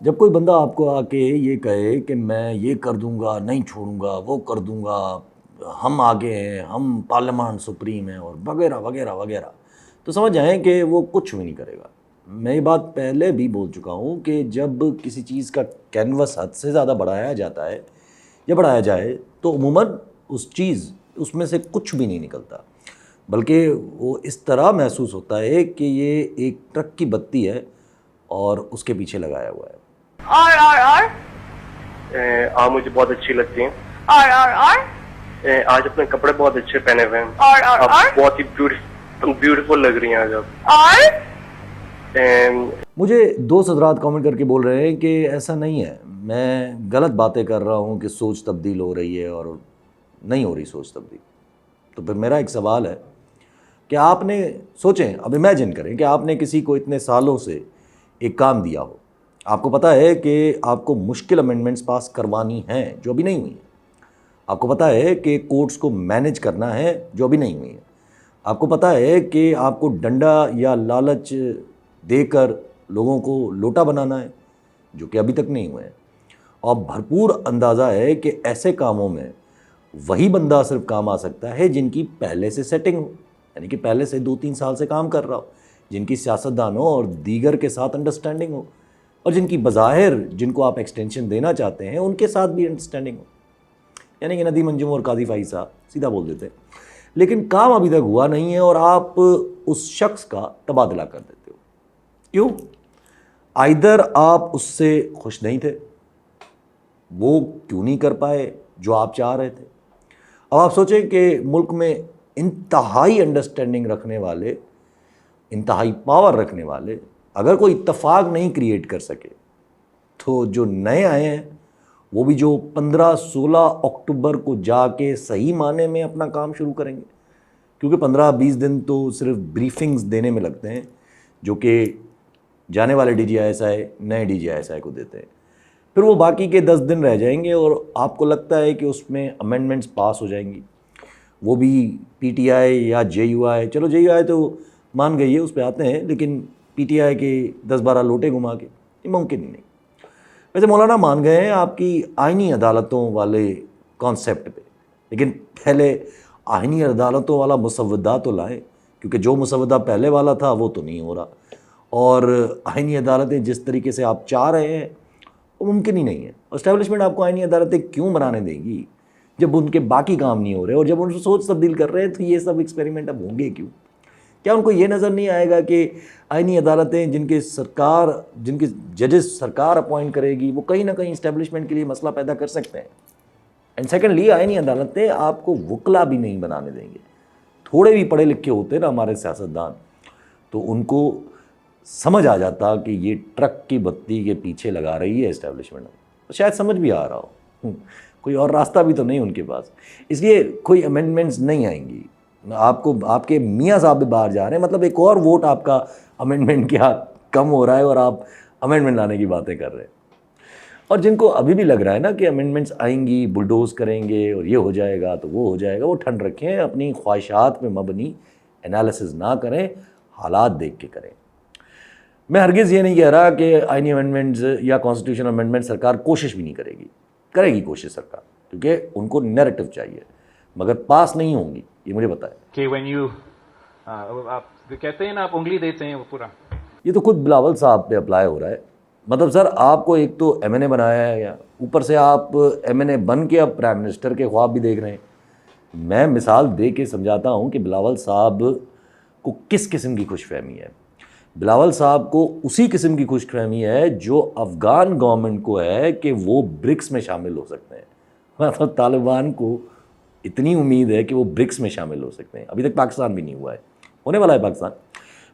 جب کوئی بندہ آپ کو آ کے یہ کہے کہ میں یہ کر دوں گا، نہیں چھوڑوں گا، وہ کر دوں گا، ہم آگے ہیں، ہم پارلیمان سپریم ہیں اور وغیرہ وغیرہ وغیرہ، تو سمجھ جائیں کہ وہ کچھ بھی نہیں کرے گا۔ میں یہ بات پہلے بھی بول چکا ہوں کہ جب کسی چیز کا کینوس حد سے زیادہ بڑھایا جاتا ہے یا بڑھایا جائے تو عموماً اس میں سے کچھ بھی نہیں نکلتا، بلکہ وہ اس طرح محسوس ہوتا ہے کہ یہ ایک ٹرک کی بتی ہے اور اس کے پیچھے لگایا ہوا ہے۔ آپ مجھے بہت اچھی لگتی ہیں۔ اور آج اپنے کپڑے بہت اچھے پہنے ہوئے ہیں۔ اور آپ بہت ہی بیوٹیفل لگ رہی ہیں آج آپ۔ مجھے دوست حضرات کامنٹ کر کے بول رہے ہیں کہ ایسا نہیں ہے، میں غلط باتیں کر رہا ہوں کہ سوچ تبدیل ہو رہی ہے، اور نہیں ہو رہی سوچ تبدیل۔ تو پھر میرا ایک سوال ہے کہ آپ نے سوچیں، اب امیجن کریں کہ آپ نے کسی کو اتنے سالوں سے ایک کام دیا ہو، آپ کو پتہ ہے کہ آپ کو مشکل امینڈمنٹس پاس کروانی ہیں جو ابھی نہیں ہوئی ہیں، آپ کو پتہ ہے کہ کورٹس کو مینج کرنا ہے جو ابھی نہیں ہوئی ہیں، آپ کو پتہ ہے کہ آپ کو ڈنڈا یا لالچ دے کر لوگوں کو لوٹا بنانا ہے جو کہ ابھی تک نہیں ہوئے ہیں، اور بھرپور اندازہ ہے کہ ایسے کاموں میں وہی بندہ صرف کام آ سکتا ہے جن کی پہلے سے سیٹنگ ہو، یعنی کہ پہلے سے 2-3 سال سے کام کر رہا ہو، جن کی سیاستدانوں اور دیگر کے ساتھ انڈرسٹینڈنگ ہو، اور جن کی بظاہر جن کو آپ ایکسٹینشن دینا چاہتے ہیں ان کے ساتھ بھی انڈرسٹینڈنگ ہو، یعنی کہ ندیم انجم اور قاضی فائز صاحب سیدھا بول دیتے ہیں۔ لیکن کام ابھی تک ہوا نہیں ہے اور آپ اس شخص کا تبادلہ کر دیتے ہو، کیوں؟ آئدر آپ اس سے خوش نہیں تھے، وہ کیوں نہیں کر پائے جو آپ چاہ رہے تھے۔ اب آپ سوچیں کہ ملک میں انتہائی انڈرسٹینڈنگ رکھنے والے، انتہائی پاور رکھنے والے اگر کوئی اتفاق نہیں کریٹ کر سکے تو جو نئے آئے ہیں وہ بھی جو 15-16 اکتوبر کو جا کے صحیح معنی میں اپنا کام شروع کریں گے، کیونکہ 15-20 دن تو صرف بریفنگز دینے میں لگتے ہیں جو کہ جانے والے D G I S I نئے D G I S I کو دیتے ہیں، پھر وہ باقی کے 10 دن رہ جائیں گے اور آپ کو لگتا ہے کہ اس میں امینڈمنٹس پاس ہو جائیں گی، وہ بھی پی ٹی آئی یا جے یو آئی، چلو جے یو آئی تو مان گئی ہے، اس پہ آتے ہیں، لیکن پی ٹی آئی کے 10-12 لوٹے گھما کے یہ ممکن ہی نہیں۔ ویسے مولانا مان گئے ہیں آپ کی آئینی عدالتوں والے کانسیپٹ پہ، لیکن پہلے آئینی عدالتوں والا مسودہ تو لائیں، کیونکہ جو مسودہ پہلے والا تھا وہ تو نہیں ہو رہا، اور آئینی عدالتیں جس طریقے سے آپ چاہ رہے ہیں وہ ممکن ہی نہیں ہے۔ اسٹیبلشمنٹ آپ کو آئینی عدالتیں کیوں بنانے دے گی جب ان کے باقی کام نہیں ہو رہے، اور جب ان سے سوچ تبدیل کر رہے ہیں تو یہ سب ایکسپیریمنٹ اب ہوں گے کیوں؟ کیا ان کو یہ نظر نہیں آئے گا کہ آئینی عدالتیں جن کے ججز سرکار اپوائنٹ کرے گی وہ کہیں نہ کہیں اسٹیبلشمنٹ کے لیے مسئلہ پیدا کر سکتے ہیں؟ اینڈ سیکنڈلی آئینی عدالتیں آپ کو وکلا بھی نہیں بنانے دیں گے۔ تھوڑے بھی پڑھے لکھے ہوتے نا ہمارے سیاستدان تو ان کو سمجھ آ جاتا کہ یہ ٹرک کی بتی کے پیچھے لگا رہی ہے اسٹیبلشمنٹ، شاید سمجھ بھی آ رہا ہو، کوئی اور راستہ بھی تو نہیں ان کے پاس، اس لیے کوئی امینڈمنٹس نہیں آئیں گی۔ آپ کو آپ کے میاں صاحب بھی باہر جا رہے ہیں، مطلب ایک اور ووٹ آپ کا امینڈمنٹ کیا کم ہو رہا ہے اور آپ امینڈمنٹ لانے کی باتیں کر رہے ہیں۔ اور جن کو ابھی بھی لگ رہا ہے نا کہ امینڈمنٹس آئیں گی، بلڈوز کریں گے اور یہ ہو جائے گا تو وہ ہو جائے گا، وہ ٹھنڈ رکھیں، اپنی خواہشات پہ مبنی انالیسز نہ کریں، حالات دیکھ کے کریں۔ میں ہرگز یہ نہیں کہہ رہا کہ آئینی امینڈمنٹس یا کانسٹیٹیوشن امینڈمنٹ سرکار کوشش بھی نہیں کرے گی کوشش سرکار، کیونکہ ان کو نیریٹو چاہیے، مگر پاس نہیں ہوں گی، یہ مجھے پتہ ہے۔ کہ when you آپ کہتے ہیں نا آپ انگلی دیتے ہیں وہ پورا، یہ تو خود بلاول صاحب پہ اپلائی ہو رہا ہے، مطلب سر آپ کو ایک تو ایم این اے بنایا ہے، یا اوپر سے آپ ایم این اے بن کے اب پرائم منسٹر کے خواب بھی دیکھ رہے ہیں۔ میں مثال دے کے سمجھاتا ہوں کہ بلاول صاحب کو کس قسم کی خوش فہمی ہے۔ بلاول صاحب کو اسی قسم کی خوش فہمی ہے جو افغان گورنمنٹ کو ہے کہ وہ برکس میں شامل ہو سکتے ہیں، مطلب طالبان کو اتنی امید ہے کہ وہ برکس میں شامل ہو سکتے ہیں، ابھی تک پاکستان بھی نہیں ہوا ہے، ہونے والا ہے پاکستان۔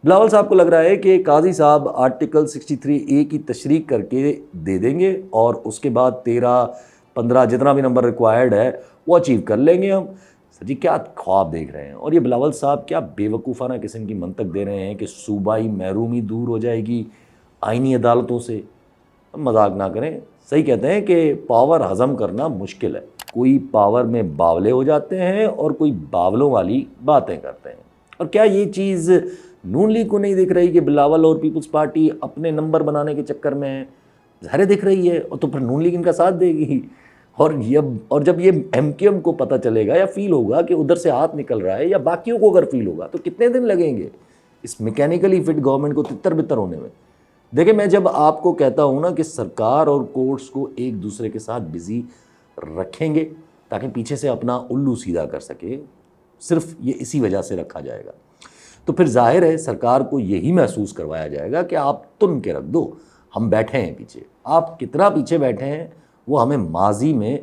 بلاول صاحب کو لگ رہا ہے کہ قاضی صاحب آرٹیکل 63A کی تشریح کر کے دے دیں گے اور اس کے بعد 13-15 جتنا بھی نمبر ریکوائرڈ ہے وہ اچیو کر لیں گے ہم۔ سر جی کیا خواب دیکھ رہے ہیں، اور یہ بلاول صاحب کیا بے وقوفانہ قسم کی منطق دے رہے ہیں کہ صوبائی محرومی دور ہو جائے گی آئینی عدالتوں سے۔ مذاق نہ کریں، صحیح کہتے ہیں کہ پاور ہضم کرنا مشکل ہے، کوئی پاور میں باولے ہو جاتے ہیں اور کوئی باولوں والی باتیں کرتے ہیں۔ اور کیا یہ چیز نون لیگ کو نہیں دکھ رہی کہ بلاول اور پیپلز پارٹی اپنے نمبر بنانے کے چکر میں ظاہر دکھ رہی ہے، اور تو پھر نون لیگ ان کا ساتھ دے گی. اور جب یہ ایم کیو ایم کو پتہ چلے گا یا فیل ہوگا کہ ادھر سے ہاتھ نکل رہا ہے، یا باقیوں کو اگر فیل ہوگا، تو کتنے دن لگیں گے اس میکینیکلی فٹ گورنمنٹ کو تتر بتر ہونے میں. دیکھیں میں جب آپ کو کہتا ہوں نا کہ سرکار اور کورٹس کو ایک دوسرے کے ساتھ بزی رکھیں گے تاکہ پیچھے سے اپنا الو سیدھا کر سکے، صرف یہ اسی وجہ سے رکھا جائے گا، تو پھر ظاہر ہے سرکار کو یہی محسوس کروایا جائے گا کہ آپ تن کے رکھ دو، ہم بیٹھے ہیں پیچھے. آپ کتنا پیچھے بیٹھے ہیں وہ ہمیں ماضی میں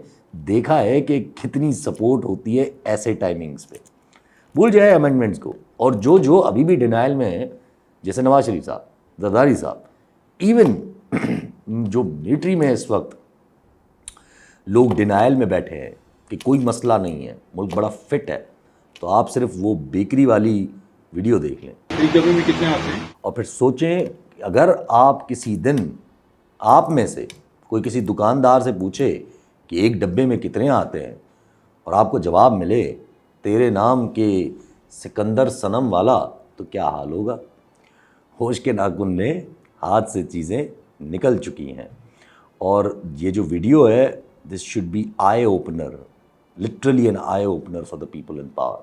دیکھا ہے کہ کتنی سپورٹ ہوتی ہے ایسے ٹائمنگز پہ. بھول جائے امینڈمنٹس کو. اور جو ابھی بھی ڈینائل میں ہیں، جیسے نواز شریف صاحب، زرداری صاحب، ایون جو ملٹری میں اس وقت لوگ ڈینائل میں بیٹھے ہیں کہ کوئی مسئلہ نہیں ہے، ملک بڑا فٹ ہے، تو آپ صرف وہ بیکری والی ویڈیو دیکھ لیں میں کتنے آتے ہیں، اور پھر سوچیں کہ اگر آپ کسی دن آپ میں سے کوئی کسی دکاندار سے پوچھے کہ ایک ڈبے میں کتنے آتے ہیں اور آپ کو جواب ملے تیرے نام کے سکندر صنم والا، تو کیا حال ہوگا. ہوش کے ناخن نے ہاتھ سے چیزیں نکل چکی ہیں. اور یہ جو ویڈیو ہے، this should be eye opener, literally an eye opener for the people in power.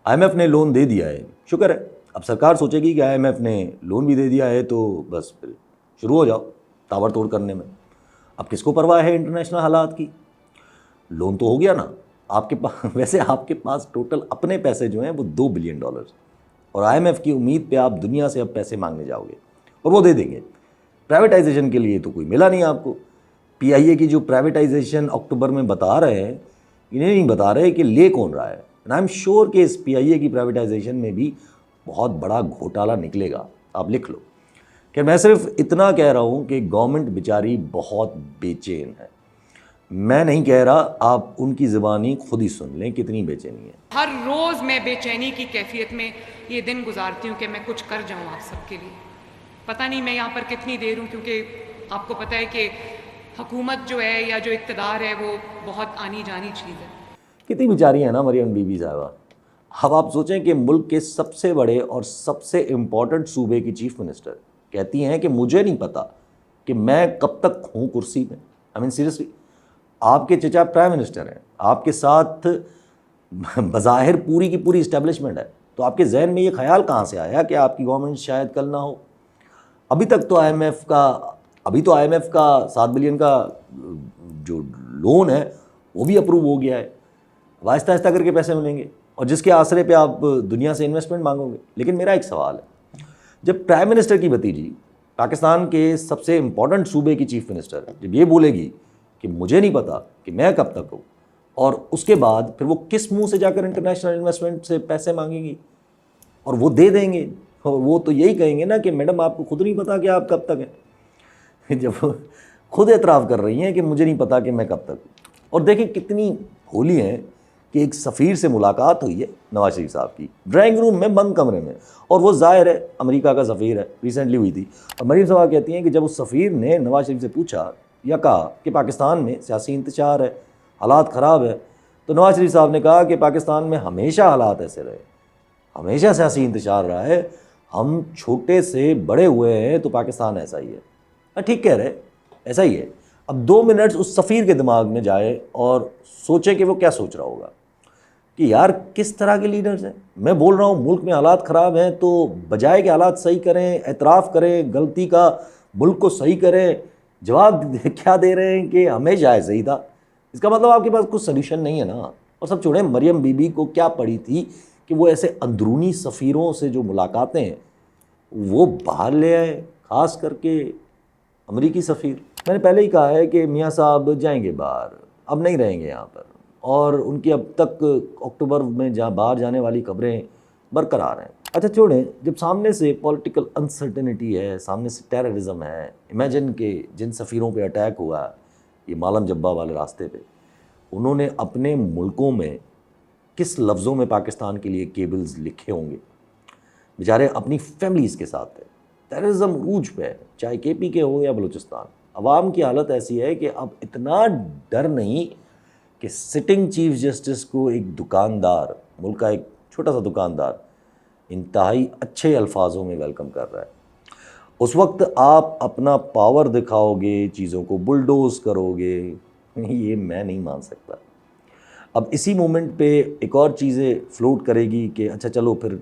I M F نے لون دے دیا ہے، شکر ہے. اب سرکار سوچے گی کہ آئی ایم ایف نے لون بھی دے دیا ہے تو بس پھر شروع ہو جاؤ تاور توڑ کرنے میں. اب کس کو پرواہ ہے انٹرنیشنل حالات کی؟ لون تو ہو گیا نا آپ کے پاس. ویسے آپ کے پاس ٹوٹل اپنے پیسے جو ہیں وہ $2 بلین، اور آئی ایم ایف کی امید پہ آپ دنیا سے اب پیسے مانگنے جاؤ گے اور وہ دے دیں گے. پرائیویٹائزیشن کے لیے تو کوئی ملا نہیں آپ کو. پی آئی اے کی جو پرائیویٹائزیشن اکتوبر میں بتا رہے ہیں، انہیں نہیں بتا رہے کہ لے کون رہا ہے. اینڈ آئی ایم شیور کہ اس پی آئی اے کی پرائیویٹائزیشن میں بھی بہت بڑا گھوٹالا نکلے گا. آپ لکھ لو کہ میں صرف اتنا کہہ رہا ہوں کہ گورنمنٹ بیچاری بہت بے چین ہے. میں نہیں کہہ رہا، آپ ان کی زبانی خود ہی سن لیں کتنی بے چینی ہے. ہر روز میں بے چینی کی کیفیت میں یہ دن گزارتی ہوں کہ میں کچھ کر جاؤں آپ سب کے لیے. پتہ نہیں میں یہاں پر کتنی دیر ہوں، کیونکہ آپ کو پتہ ہے کہ حکومت جو ہے یا جو اقتدار ہے وہ بہت آنی جانی چیز ہے. کتنی بیچاری ہیں نا مریم بی بی صاحبہ. اب آپ سوچیں کہ ملک کے سب سے بڑے اور سب سے امپورٹنٹ صوبے کی چیف منسٹر کہتی ہیں کہ مجھے نہیں پتا کہ میں کب تک ہوں کرسی میں. آئی مین سیریسلی، آپ کے چچا پرائم منسٹر ہیں، آپ کے ساتھ بظاہر پوری کی پوری اسٹیبلشمنٹ ہے، تو آپ کے ذہن میں یہ خیال کہاں سے آیا کہ آپ کی گورنمنٹ شاید کل نہ ہو؟ ابھی تک تو آئی ایم ایف کا 7 بلین کا جو لون ہے وہ بھی اپروو ہو گیا ہے. آہستہ آہستہ کر کے پیسے ملیں گے اور جس کے آسرے پہ آپ دنیا سے انویسٹمنٹ مانگو گے. لیکن میرا ایک سوال ہے، جب پرائم منسٹر کی بھتیجی پاکستان کے سب سے امپورٹنٹ صوبے کی چیف منسٹر جب یہ بولے گی کہ مجھے نہیں پتا کہ میں کب تک ہوں، اور اس کے بعد پھر وہ کس منہ سے جا کر انٹرنیشنل انویسٹمنٹ سے پیسے مانگیں گی اور وہ دے دیں گے، اور وہ تو یہی کہیں گے نا کہ میڈم آپ کو خود نہیں پتا کہ آپ کب تک ہیں. جب خود اعتراف کر رہی ہیں کہ مجھے نہیں پتا کہ میں کب تک ہوں. اور دیکھیں کتنی بھولی ہیں کہ ایک سفیر سے ملاقات ہوئی ہے نواز شریف صاحب کی ڈرائنگ روم میں بند کمرے میں، اور وہ ظاہر ہے امریکہ کا سفیر ہے، ریسنٹلی ہوئی تھی. اور مریم صاحب کہتی ہیں کہ جب اس سفیر نے نواز شریف سے پوچھا یا کہا کہ پاکستان میں سیاسی انتشار ہے، حالات خراب ہے، تو نواز شریف صاحب نے کہا کہ پاکستان میں ہمیشہ حالات ایسے رہے، ہمیشہ سیاسی انتشار رہا ہے، ہم چھوٹے سے بڑے ہوئے ہیں تو پاکستان ایسا ہی ہے. ٹھیک کہہ رہے، ایسا ہی ہے. اب 2 منٹ اس سفیر کے دماغ میں جائے اور سوچیں کہ وہ کیا سوچ رہا ہوگا کہ یار کس طرح کے لیڈرز ہیں. میں بول رہا ہوں ملک میں حالات خراب ہیں تو بجائے کہ حالات صحیح کریں، اعتراف کریں غلطی کا، ملک کو صحیح کریں، جواب کیا دے رہے ہیں کہ ہمیشہ ایسے ہی تھا. اس کا مطلب آپ کے پاس کچھ سلیوشن نہیں ہے نا. اور سب چھوڑیں، مریم بی بی کو کیا پڑی تھی کہ وہ ایسے اندرونی سفیروں سے جو ملاقاتیں ہیں وہ باہر لے آئے، خاص کر کے امریکی سفیر. میں نے پہلے ہی کہا ہے کہ میاں صاحب جائیں گے باہر، اب نہیں رہیں گے یہاں پر، اور ان کی اب تک اکتوبر میں باہر جانے والی خبریں برقرار ہیں. اچھا چھوڑیں، جب سامنے سے پولیٹیکل انسرٹنٹی ہے، سامنے سے ٹیررزم ہے، امیجن کہ جن سفیروں پہ اٹیک ہوا یہ مالم جبہ والے راستے پہ، انہوں نے اپنے ملکوں میں کس لفظوں میں پاکستان کے لیے کیبلز لکھے ہوں گے. بیچارے اپنی فیملیز کے ساتھ ہیں، ٹیررزم عروج پہ ہے، چاہے کے پی کے ہو یا بلوچستان. عوام کی حالت ایسی ہے کہ اب اتنا ڈر نہیں کہ سٹنگ چیف جسٹس کو ایک دکاندار، ملک کا ایک چھوٹا سا دکاندار، انتہائی اچھے الفاظوں میں ویلکم کر رہا ہے. اس وقت آپ اپنا پاور دکھاؤ گے, چیزوں کو بلڈوز کرو گے, یہ میں نہیں مان سکتا. اب اسی مومنٹ پہ ایک اور چیزیں فلوٹ کرے گی کہ اچھا چلو پھر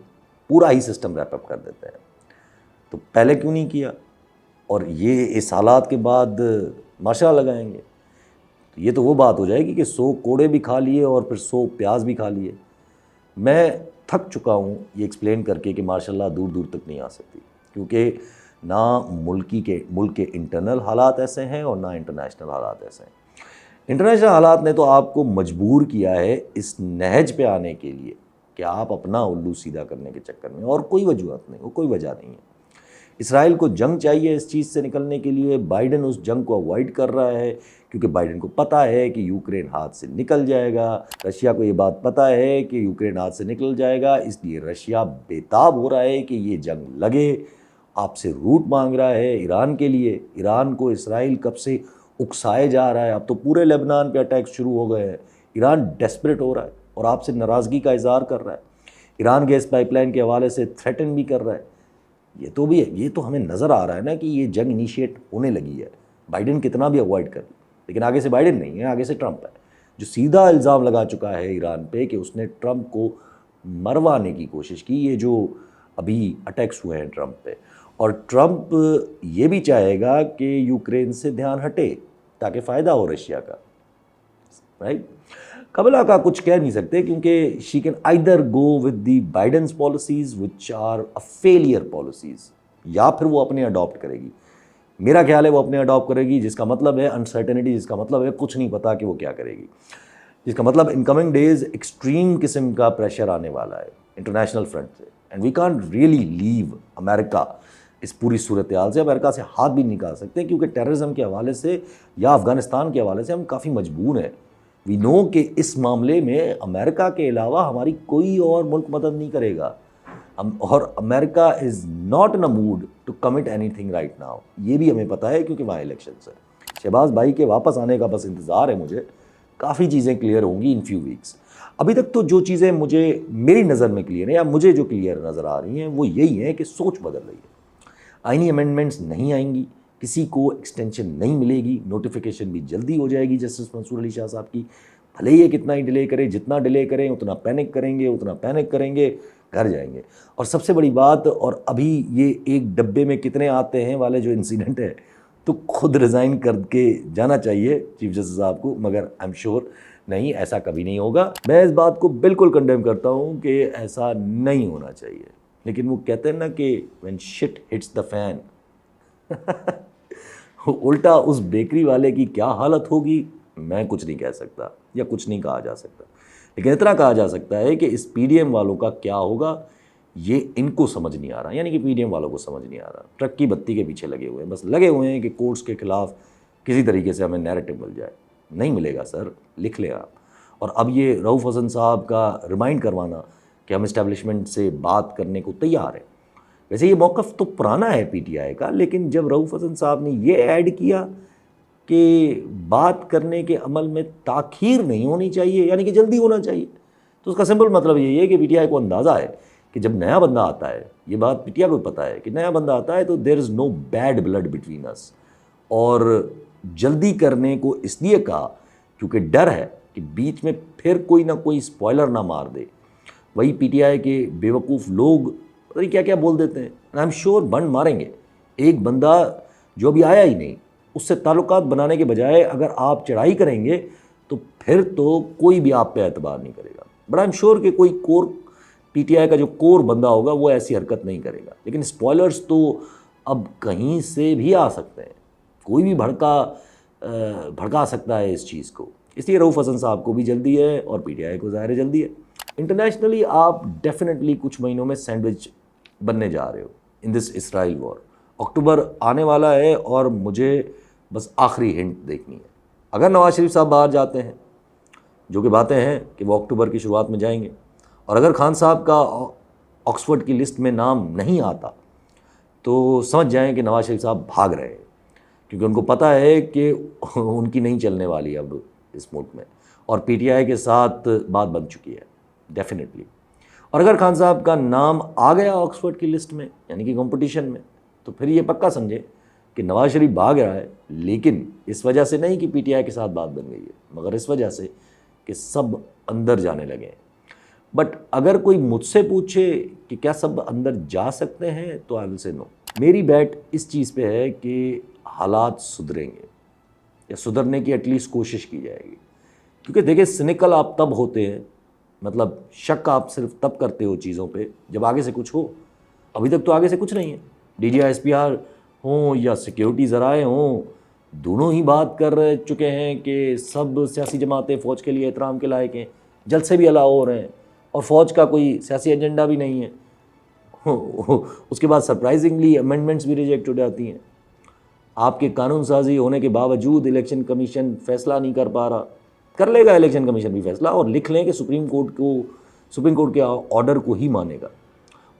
پورا ہی سسٹم ریپ اپ کر دیتے ہیں, تو پہلے کیوں نہیں کیا؟ اور یہ اس حالات کے بعد ماشاء لگائیں گے, تو یہ تو وہ بات ہو جائے گی کہ 100 کوڑے بھی کھا لیے اور پھر 100 پیاز بھی کھا لیے. میں تھک چکا ہوں یہ ایکسپلین کر کے کہ ماشاء اللہ دور دور تک نہیں آ سکتی, کیونکہ نہ ملک کے انٹرنل حالات ایسے ہیں اور نہ انٹرنیشنل حالات ایسے ہیں. انٹرنیشنل حالات نے تو آپ کو مجبور کیا ہے اس نہج پہ آنے کے لیے کہ آپ اپنا الو سیدھا کرنے کے چکر میں, اور کوئی وجوہات نہیں, وہ کوئی وجہ نہیں ہے. اسرائیل کو جنگ چاہیے اس چیز سے نکلنے کے لیے, بائیڈن اس جنگ کو اوائڈ کر رہا ہے کیونکہ بائیڈن کو پتہ ہے کہ یوکرین ہاتھ سے نکل جائے گا, رشیا کو یہ بات پتہ ہے کہ یوکرین ہاتھ سے نکل جائے گا, اس لیے رشیا بےتاب ہو رہا ہے کہ یہ جنگ لگے, آپ سے روٹ مانگ رہا ہے ایران کے لیے. ایران کو اسرائیل کب سے اکسائے جا رہا ہے, اب تو پورے لبنان پہ اٹیک شروع ہو گئے ہیں. ایران ڈیسپریٹ ہو رہا ہے اور آپ سے ناراضگی کا اظہار کر رہا ہے, ایران گیس پائپ لائن کے حوالے سے تھریٹن بھی کر رہا ہے. یہ تو بھی ہے, یہ تو ہمیں نظر آ رہا ہے نا کہ یہ جنگ انیشیٹ ہونے لگی ہے. بائیڈن کتنا بھی اوائڈ کر لے, لیکن آگے سے بائیڈن نہیں ہے, آگے سے ٹرمپ ہے, جو سیدھا الزام لگا چکا ہے ایران پہ کہ اس نے ٹرمپ کو مروانے کی کوشش کی. یہ جو ابھی اٹیکس ہوئے ہیں ٹرمپ پہ, اور ٹرمپ یہ بھی چاہے گا کہ یوکرین سے دھیان ہٹے تاکہ فائدہ ہو رشیا کا, رائٹ. قبلہ کا کچھ کہہ نہیں سکتے کیونکہ she can either go with the Biden's policies which are a failure policies, یا پھر وہ اپنے اڈاپٹ کرے گی. میرا خیال ہے وہ اپنے اڈاپٹ کرے گی, جس کا مطلب ہے انسرٹنٹی, جس کا مطلب ہے کچھ نہیں پتا کہ وہ کیا کرے گی, جس کا مطلب ان کمنگ ڈیز ایکسٹریم قسم کا پریشر آنے والا ہے انٹرنیشنل فرنٹ سے. اینڈ وی کانٹ ریئلی لیو امریکہ اس پوری صورتحال سے. امریکہ سے ہاتھ بھی نہیں نکال سکتے کیونکہ ٹیررزم کے حوالے سے یا افغانستان کے حوالے سے ہم کافی مجبور ہیں. وی نو کہ اس معاملے میں امریکہ کے علاوہ ہماری کوئی اور ملک مدد نہیں کرے گا, اور America is not in a mood to commit anything right now. یہ بھی ہمیں پتہ ہے کیونکہ وہاں الیکشنس ہے. شہباز بھائی کے واپس آنے کا بس انتظار ہے مجھے, کافی چیزیں کلیئر ہوں گی ان فیو ویکس. ابھی تک تو جو چیزیں مجھے میری نظر میں کلیئر ہیں یا مجھے جو کلیئر نظر آ رہی ہیں وہ یہی ہیں کہ سوچ بدل رہی ہے. آئینی امینڈمنٹس نہیں آئیں گی, کسی کو ایکسٹینشن نہیں ملے گی, نوٹیفیکیشن بھی جلدی ہو جائے گی جسٹس منصور علی شاہ صاحب کی. بھلے یہ کتنا ہی ڈیلے کرے, جتنا ڈیلے کریں اتنا پینک کریں گے, گھر جائیں گے. اور سب سے بڑی بات, اور ابھی یہ ایک ڈبے میں کتنے آتے ہیں والے جو انسیڈنٹ ہے, تو خود ریزائن کر کے جانا چاہیے چیف جسٹس صاحب کو, مگر آئی ایم شیور نہیں, ایسا کبھی نہیں ہوگا. میں اس بات کو بالکل کنڈیم کرتا ہوں کہ ایسا نہیں ہونا چاہیے, لیکن وہ کہتے ہیں نا کہ when shit hits the fan الٹا اس بیکری والے کی کیا حالت ہوگی میں کچھ نہیں کہہ سکتا یا کچھ نہیں کہا جا سکتا, لیکن اتنا کہا جا سکتا ہے کہ اس پی ڈی ایم والوں کا کیا ہوگا یہ ان کو سمجھ نہیں آ رہا, یعنی کہ پی ڈی ایم والوں کو سمجھ نہیں آ رہا. ٹرک کی بتی کے پیچھے لگے ہوئے ہیں, بس لگے ہوئے ہیں کہ کورٹس کے خلاف کسی طریقے سے ہمیں نیریٹو مل جائے. نہیں ملے گا سر, لکھ لیں آپ. اور اب یہ رؤف حسن صاحب کا ریمائنڈ کروانا کہ ہم اسٹیبلشمنٹ سے بات کرنے کو تیار ہیں. ویسے یہ موقف تو پرانا ہے پی ٹی آئی کا, لیکن جب رؤف حسن صاحب نے یہ ایڈ کیا کہ بات کرنے کے عمل میں تاخیر نہیں ہونی چاہیے, یعنی کہ جلدی ہونا چاہیے, تو اس کا سمپل مطلب یہی ہے کہ پی ٹی آئی کو اندازہ ہے کہ جب نیا بندہ آتا ہے, یہ بات پی ٹی آئی کو پتہ ہے کہ نیا بندہ آتا ہے تو دیر از نو بیڈ بلڈ بٹوین اس, اور جلدی کرنے کو اس لیے کہا کیونکہ ڈر ہے کہ بیچ میں پھر کوئی نہ کوئی اسپوائلر نہ مار دے. وہی پی ٹی آئی کے بیوقوف لوگ پتہ نہیں کیا کیا بول دیتے ہیں. آئی ایم شیور بند ماریں گے. ایک بندہ جو ابھی آیا ہی نہیں, اس سے تعلقات بنانے کے بجائے اگر آپ چڑھائی کریں گے تو پھر تو کوئی بھی آپ پہ اعتبار نہیں کرے گا. بٹ آئی ایم شیور کہ کوئی کور پی ٹی آئی کا جو کور بندہ ہوگا وہ ایسی حرکت نہیں کرے گا. لیکن اسپوائلرز تو اب کہیں سے بھی آ سکتے ہیں, کوئی بھی بھڑکا سکتا ہے اس چیز کو. اس لیے رؤف حسن صاحب کو بھی جلدی ہے اور پی ٹی آئی کو ظاہر جلدی ہے. انٹرنیشنلی آپ ڈیفینیٹلی کچھ مہینوں میں سینڈوچ بننے جا رہے ہو ان دس اسرائیل وار. اکتوبر آنے والا ہے اور مجھے بس آخری ہنٹ دیکھنی ہے. اگر نواز شریف صاحب باہر جاتے ہیں, جو کہ باتیں ہیں کہ وہ اکتوبر کی شروعات میں جائیں گے, اور اگر خان صاحب کا آکسفورڈ کی لسٹ میں نام نہیں آتا تو سمجھ جائیں کہ نواز شریف صاحب بھاگ رہے ہیں, کیونکہ ان کو پتہ ہے کہ ان کی نہیں چلنے والی اب اس ملک میں, اور پی ٹی آئی کے ساتھ بات بن چکی ہے ڈیفینیٹلی. اور اگر خان صاحب کا نام آ گیا آکسفورڈ کی لسٹ میں, یعنی کہ کمپٹیشن میں, تو پھر یہ پکا سمجھے کہ نواز شریف بھاگ رہا ہے، لیکن اس وجہ سے نہیں کہ پی ٹی آئی کے ساتھ بات بن گئی ہے، مگر اس وجہ سے کہ سب اندر جانے لگے ہیں۔ بٹ اگر کوئی مجھ سے پوچھے کہ کیا سب اندر جا سکتے ہیں تو آئی ول سے نو۔ میری بیٹ اس چیز پہ ہے کہ حالات سدھریں گے یا سدھرنے کی ایٹ لیسٹ کوشش کی جائے گی، کیونکہ دیکھیں سنیکل آپ تب ہوتے ہیں، مطلب شک آپ صرف تب کرتے ہو چیزوں پہ جب آگے سے کچھ ہو۔ ابھی تک تو آگے سے کچھ نہیں ہے، D G S P R ہوں یا سیکیورٹی ذرائع ہوں، دونوں ہی بات کر چکے ہیں کہ سب سیاسی جماعتیں فوج کے لیے احترام کے لائق ہیں، جلد سے بھی الاؤ ہو رہے ہیں، اور فوج کا کوئی سیاسی ایجنڈا بھی نہیں ہے۔ اس کے بعد سرپرائزنگلی امینڈمنٹس بھی ریجیکٹ ہو جاتی ہیں۔ آپ کے قانون سازی ہونے کے باوجود الیکشن کمیشن فیصلہ نہیں کر پا رہا، کر لے گا الیکشن کمیشن بھی فیصلہ، اور لکھ لیں کہ سپریم کورٹ کے آرڈر کو ہی مانے گا۔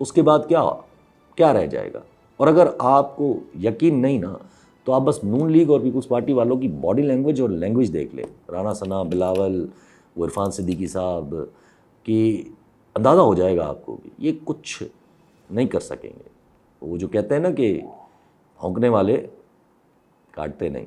اس کے بعد کیا رہ جائے گا؟ اور اگر آپ کو یقین نہیں نا تو آپ بس نون لیگ اور پیپلز پارٹی والوں کی باڈی لینگویج اور لینگویج دیکھ لیں، رانا ثنا، بلاول، وہ عرفان صدیقی صاحب، کہ اندازہ ہو جائے گا آپ کو کہ یہ کچھ نہیں کر سکیں گے۔ وہ جو کہتے ہیں نا کہ بھونکنے والے کاٹتے نہیں۔